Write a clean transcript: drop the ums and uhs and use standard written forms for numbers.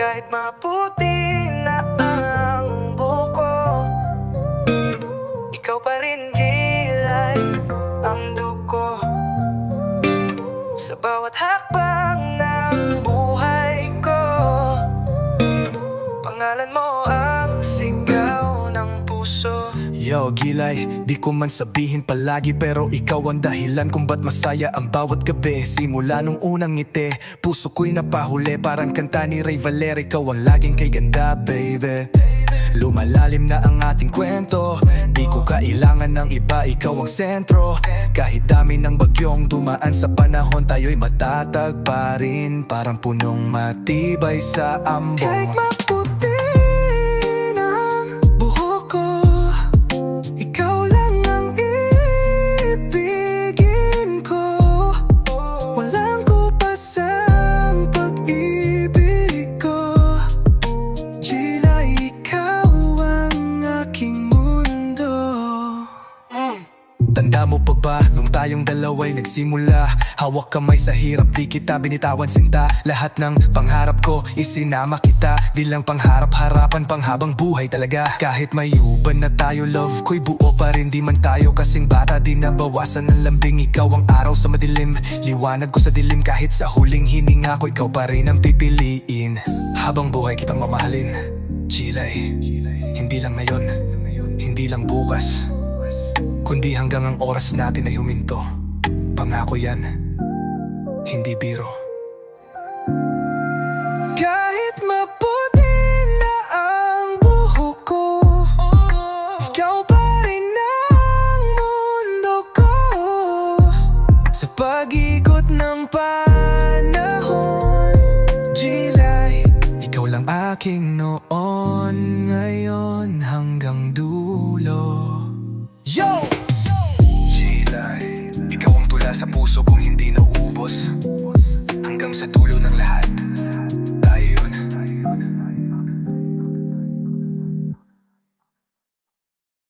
Kahit maputi na ang buko, ikaw pa rin, Jilay, ang dugo. Sa bawat hakbang ng buhay ko, pangalan mo ang sigaw ng puso. Yo, Gilay, di ko man sabihin palagi, pero ikaw ang dahilan kung ba't masaya ang bawat gabi. Simula nung unang ngiti, puso ko'y napahuli. Parang kanta ni Ray Valera, ikaw ang laging kay ganda, baby. Lumalalim na ang ating kwento, di ko kailangan ng iba, ikaw ang sentro. Kahit dami ng bagyong dumaan sa panahon, tayo'y matatag pa rin, parang punong matibay sa ambon. Kahit maputi na ang buhok ko, ikaw lang ang ibigin ko. Walang kupas ang pag-ibig ko, Jilay, ikaw ang aking mundo. Tanda mo pa ba nung tayong dalawa'y nagsimula? Hawak kamay sa hirap, di kita binitawan sinta. Lahat ng pangarap ko isinama kita, di lang pangharap-harapan, panghabang buhay talaga. Kahit may uban na tayo, love ko'y buo pa rin. Di man tayo kasing bata, di nabawasan ng lambing. Ikaw ang araw sa madilim, liwanag ko sa dilim. Kahit sa huling hininga ko, ikaw pa rin ang pipiliin. Habang buhay kitang mamahalin, Jilay. Hindi lang ngayon, hindi lang bukas, kundi hanggang ang oras natin ay huminto. Pangako yan, hindi biro. Kahit maputi na ang buhok ko, ikaw pa rin ang mundo ko. Sa pag-ikot ng panahon, Jilay, Ikaw lang aking noon, ngayon hanggang dulo. yo! Jilay, ikaw ang tula sa puso kong hindi